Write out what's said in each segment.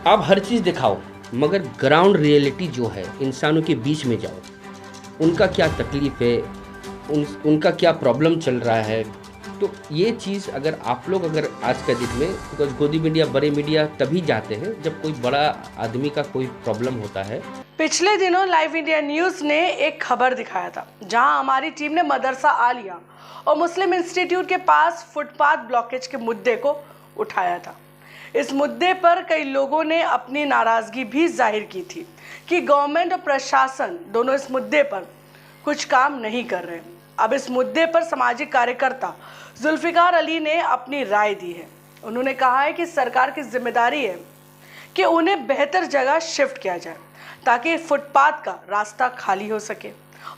आप हर चीज़ दिखाओ, मगर ग्राउंड रियलिटी जो है, इंसानों के बीच में जाओ, उनका क्या तकलीफ़ है, उनका क्या प्रॉब्लम चल रहा है। तो ये चीज़ अगर आप लोग अगर आज के दिन में, बिकॉज़ गोदी मीडिया, बड़े मीडिया तभी जाते हैं जब कोई बड़ा आदमी का कोई प्रॉब्लम होता है। पिछले दिनों लाइव इंडिया न्यूज ने एक खबर दिखाया था जहां हमारी टीम ने मदरसा आलिया और मुस्लिम इंस्टीट्यूट के पास फुटपाथ ब्लॉकेज के मुद्दे को उठाया था। इस मुद्दे पर कई लोगों ने अपनी नाराजगी भी जाहिर की थी कि गवर्नमेंट और प्रशासन दोनों इस मुद्दे पर कुछ काम नहीं कर रहे। अब इस मुद्दे पर सामाजिक कार्यकर्ता जुल्फिकार अली ने अपनी राय दी है। उन्होंने कहा है कि सरकार की जिम्मेदारी है कि उन्हें बेहतर जगह शिफ्ट किया जाए ताकि फुटपाथ का रास्ता खाली हो सके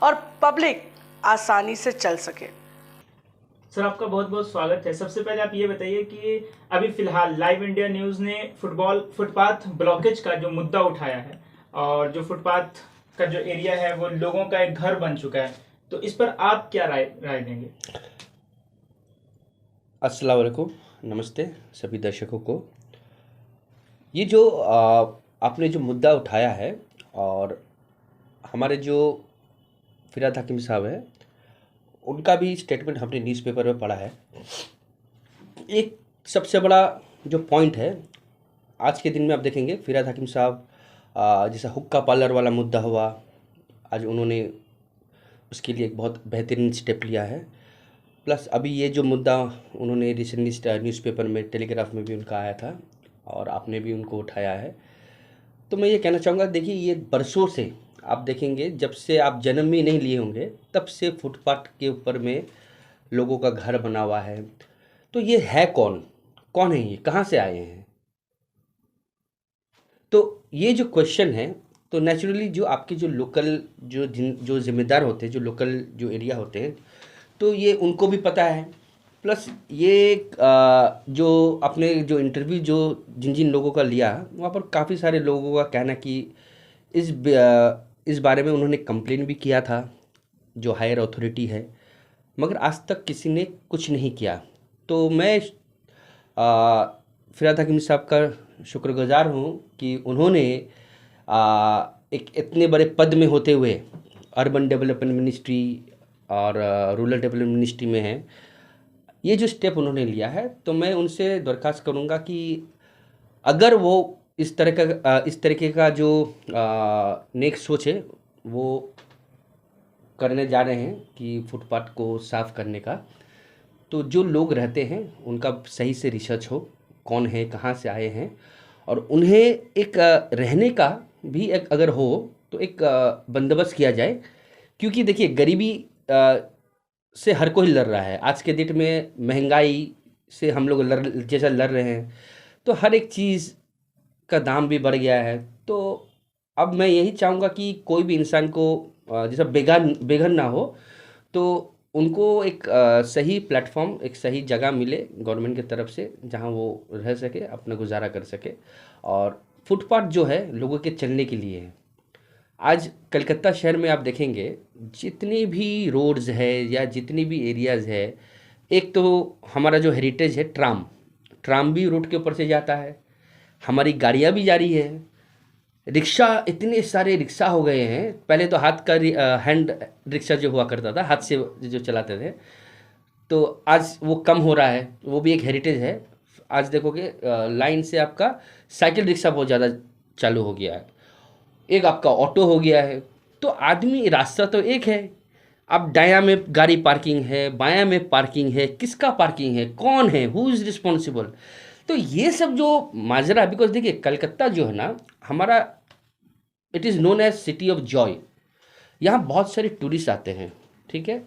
और पब्लिक आसानी से चल सके। सर, आपका बहुत बहुत स्वागत है। सबसे पहले आप ये बताइए कि अभी फिलहाल लाइव इंडिया न्यूज़ ने फुटपाथ ब्लॉकेज का जो मुद्दा उठाया है और जो फुटपाथ का जो एरिया है वो लोगों का एक घर बन चुका है, तो इस पर आप क्या राय देंगे? अस्सलाम वालेकुम, नमस्ते सभी दर्शकों को। ये जो आपने जो मुद्दा उठाया है, और हमारे जो फिरहाद हकीम साहब हैं, उनका भी स्टेटमेंट हमने न्यूज़पेपर में पढ़ा है। एक सबसे बड़ा जो पॉइंट है, आज के दिन में आप देखेंगे फिरहाद हकीम साहब, जैसा हुक्का पार्लर वाला मुद्दा हुआ, आज उन्होंने उसके लिए एक बहुत बेहतरीन स्टेप लिया है। प्लस अभी ये जो मुद्दा उन्होंने रिसेंटली न्यूज़पेपर में, टेलीग्राफ में भी उनका आया था और आपने भी उनको उठाया है। तो मैं ये कहना चाहूँगा, देखिए ये बरसों से आप देखेंगे, जब से आप जन्म भी नहीं लिए होंगे तब से फुटपाथ के ऊपर में लोगों का घर बना हुआ है। तो ये है कौन, कौन है ये, कहाँ से आए हैं? तो ये जो क्वेश्चन है, तो नेचुरली जो आपके जो लोकल जो ज़िम्मेदार होते हैं, जो लोकल जो एरिया होते हैं, तो ये उनको भी पता है। प्लस ये जो आपने जो इंटरव्यू जो जिन जिन लोगों का लिया, वहाँ पर काफ़ी सारे लोगों का कहना कि इस बारे में उन्होंने कंप्लेन भी किया था जो हायर अथॉरिटी है, मगर आज तक किसी ने कुछ नहीं किया। तो मैं फिरहाद हकीम साहब का शुक्रगुजार हूँ कि उन्होंने एक इतने बड़े पद में होते हुए, अर्बन डेवलपमेंट मिनिस्ट्री और रूरल डेवलपमेंट मिनिस्ट्री में हैं, ये जो स्टेप उन्होंने लिया है। तो मैं उनसे दरख्वास्त करूँगा कि अगर वो इस तरीके का जो नेक्स्ट सोच है वो करने जा रहे हैं कि फुटपाथ को साफ़ करने का, तो जो लोग रहते हैं उनका सही से रिसर्च हो, कौन है, कहाँ से आए हैं, और उन्हें एक रहने का भी एक अगर हो तो एक बंदोबस्त किया जाए। क्योंकि देखिए गरीबी से हर कोई लड़ रहा है आज के डेट में, महंगाई से हम लोग लड़ रहे हैं, तो हर एक चीज़ का दाम भी बढ़ गया है। तो अब मैं यही चाहूँगा कि कोई भी इंसान को जैसा बेघर ना हो, तो उनको एक सही प्लेटफॉर्म, एक सही जगह मिले गवर्नमेंट की तरफ से, जहाँ वो रह सके, अपना गुजारा कर सके। और फुटपाथ जो है लोगों के चलने के लिए है। आज कलकत्ता शहर में आप देखेंगे जितनी भी रोड्स है या जितनी भी एरियाज़ है, एक तो हमारा जो हेरिटेज है, ट्राम ट्राम भी रोड के ऊपर से जाता है, हमारी गाड़ियाँ भी जा रही है, रिक्शा, इतने सारे रिक्शा हो गए हैं। पहले तो हाथ का हैंड रिक्शा जो हुआ करता था, हाथ से जो चलाते थे, तो आज वो कम हो रहा है, वो भी एक हेरिटेज है। आज देखोगे लाइन से आपका साइकिल रिक्शा बहुत ज़्यादा चालू हो गया है, एक आपका ऑटो हो गया है। तो आदमी, रास्ता तो एक है, अब दायां में गाड़ी पार्किंग है, बायां में पार्किंग है, किसका पार्किंग है, कौन है, हु इज़ रिस्पॉन्सिबल? तो ये सब जो माजरा, बिकॉज देखिए कलकत्ता जो है ना हमारा, it is known as city of joy. यहाँ बहुत सारे टूरिस्ट आते हैं, ठीक है।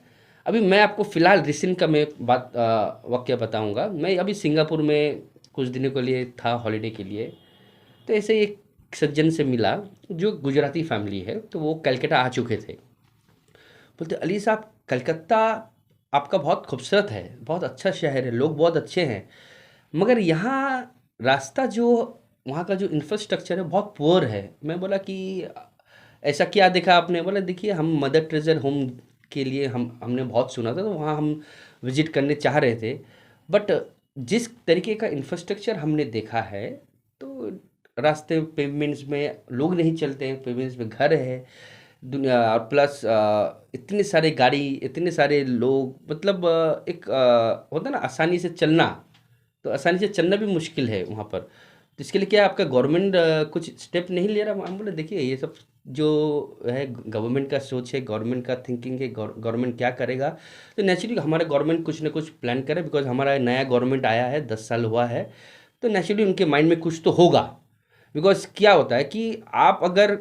अभी मैं आपको फ़िलहाल रिसेंट का मैं वाक़या बताऊँगा। मैं अभी सिंगापुर में कुछ दिनों के लिए था, हॉलीडे के लिए। तो ऐसे ही एक सज्जन से मिला जो गुजराती फैमिली है, तो वो कलकत्ता आ चुके थे। बोलते, अली साहब, कलकत्ता आपका बहुत खूबसूरत है, बहुत अच्छा शहर है, लोग बहुत अच्छे हैं, मगर यहाँ रास्ता जो, वहाँ का जो इंफ्रास्ट्रक्चर है बहुत पुअर है। मैं बोला कि ऐसा क्या देखा आपने? बोला, देखिए हम मदर ट्रेजर होम के लिए हमने बहुत सुना था, तो वहाँ हम विज़िट करने चाह रहे थे, बट जिस तरीके का इंफ्रास्ट्रक्चर हमने देखा है, तो रास्ते पेमेंट्स में लोग नहीं चलते हैं, पेमेंट्स में घर है दुनिया, और प्लस इतने सारे गाड़ी, इतने सारे लोग, मतलब एक होता है ना आसानी से चलना, तो आसानी से चलना भी मुश्किल है वहाँ पर। तो इसके लिए क्या आपका गवर्नमेंट कुछ स्टेप नहीं ले रहा? हम बोले देखिए ये सब जो है गवर्नमेंट का सोच है, गवर्नमेंट का थिंकिंग है, गवर्नमेंट क्या करेगा। तो नेचुरली हमारा गवर्नमेंट कुछ ना कुछ प्लान करे, बिकॉज हमारा नया गवर्नमेंट आया है, 10 साल हुआ है, तो नेचुरली उनके माइंड में कुछ तो होगा। बिकॉज क्या होता है कि आप अगर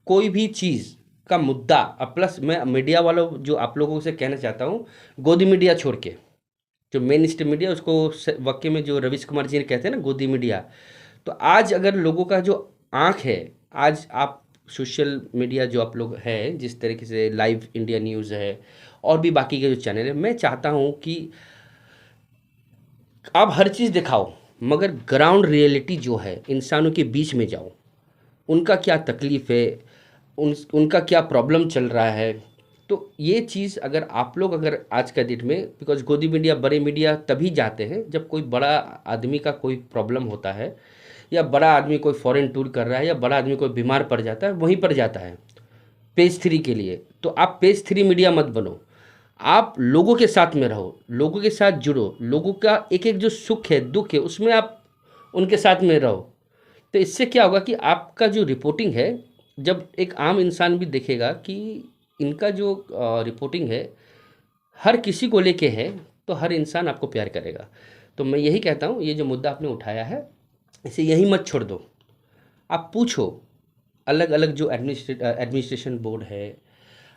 कोई भी चीज़ का मुद्दा, प्लस मैं मीडिया वालों जो आप लोगों से कहना चाहता हूँ, गोदी मीडिया छोड़ के जो मेन स्ट्रीम मीडिया, उसको वाक्य में जो रवीश कुमार जी ने कहते हैं ना गोदी मीडिया, तो आज अगर लोगों का जो आंख है, आज आप सोशल मीडिया जो आप लोग हैं, जिस तरीके से लाइव इंडिया न्यूज़ है और भी बाकी के जो चैनल है, मैं चाहता हूं कि आप हर चीज़ दिखाओ, मगर ग्राउंड रियलिटी जो है, इंसानों के बीच में जाओ, उनका क्या तकलीफ़ है, उनका क्या प्रॉब्लम चल रहा है। तो ये चीज़ अगर आप लोग अगर आज का डेट में, बिकॉज गोदी मीडिया, बड़े मीडिया तभी जाते हैं जब कोई बड़ा आदमी का कोई प्रॉब्लम होता है, या बड़ा आदमी कोई फॉरेन टूर कर रहा है, या बड़ा आदमी कोई बीमार पड़ जाता है, वहीं पर जाता है पेज 3 के लिए। तो आप पेज 3 मीडिया मत बनो, आप लोगों के साथ में रहो, लोगों के साथ जुड़ो, लोगों का एक एक जो सुख है दुख है उसमें आप उनके साथ में रहो। तो इससे क्या होगा कि आपका जो रिपोर्टिंग है, जब एक आम इंसान भी देखेगा कि इनका जो रिपोर्टिंग है हर किसी को लेके है, तो हर इंसान आपको प्यार करेगा। तो मैं यही कहता हूँ, ये जो मुद्दा आपने उठाया है इसे यहीं मत छोड़ दो, आप पूछो अलग अलग जो एडमिनिस्ट्रेशन बोर्ड है,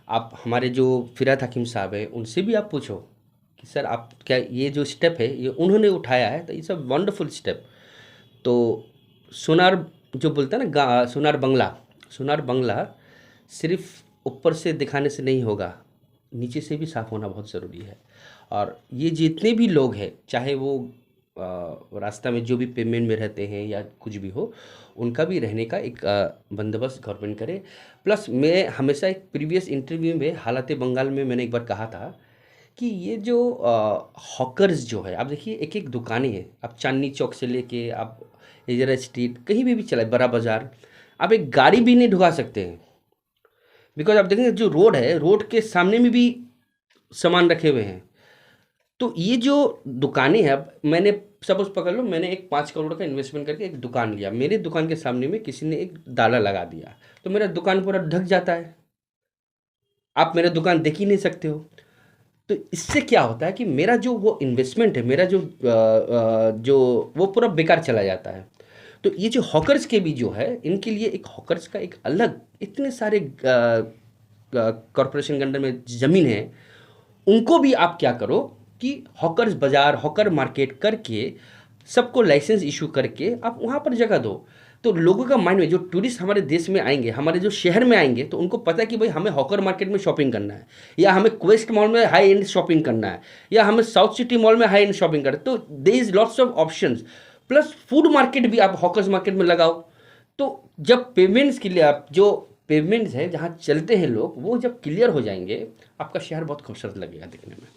आप हमारे जो फिरात हकीम साहब हैं उनसे भी आप पूछो कि सर आप क्या ये जो स्टेप है ये उन्होंने उठाया है, तो इट्स अ वंडरफुल स्टेप। तो सोनार जो बोलता है ना, सोनार बंगला सिर्फ ऊपर से दिखाने से नहीं होगा, नीचे से भी साफ़ होना बहुत ज़रूरी है। और ये जितने भी लोग हैं, चाहे वो रास्ता में जो भी पेमेंट में रहते हैं या कुछ भी हो, उनका भी रहने का एक बंदोबस्त गवर्नमेंट करे। प्लस मैं हमेशा एक प्रीवियस इंटरव्यू में हालात बंगाल में मैंने एक बार कहा था कि ये जो हॉकर्स जो है, आप देखिए एक एक दुकानें हैं, आप चांदनी चौक से लेके आप इजरा स्ट्रीट कहीं भी चलाए, बड़ा बाज़ार, आप एक गाड़ी भी नहीं ढुका सकते हैं। बिकॉज आप देखेंगे जो रोड है, रोड के सामने में भी सामान रखे हुए हैं। तो ये जो दुकानें हैं, अब मैंने सपोज पकड़ लो, मैंने एक 5 करोड़ का इन्वेस्टमेंट करके एक दुकान लिया, मेरे दुकान के सामने में किसी ने एक डाला लगा दिया, तो मेरा दुकान पूरा ढक जाता है, आप मेरा दुकान देख ही नहीं सकते हो। तो इससे क्या होता है कि मेरा जो वो इन्वेस्टमेंट है, मेरा जो वो पूरा बेकार चला जाता है। तो ये जो हॉकर्स के भी जो है, इनके लिए एक हॉकर्स का एक अलग, इतने सारे कॉरपोरेशन के अंडर में ज़मीन है, उनको भी आप क्या करो कि हॉकर्स बाज़ार, हॉकर मार्केट करके सबको लाइसेंस इशू करके आप वहाँ पर जगह दो। तो लोगों का माइंड में, जो टूरिस्ट हमारे देश में आएंगे, हमारे जो शहर में आएंगे, तो उनको पता है कि भाई हमें हॉकर मार्केट में शॉपिंग करना है, या हमें क्वेस्ट मॉल में हाई एंड शॉपिंग करना है, या हमें साउथ सिटी मॉल में हाई एंड शॉपिंग करना है। तो there is lots of options. Plus food market भी आप हॉकर्स मार्केट में लगाओ। तो जब पेमेंट्स के लिए आप जो पेमेंट्स है जहाँ चलते हैं लोग, वो जब क्लियर हो जाएंगे, आपका शहर बहुत खूबसूरत लगेगा देखने में।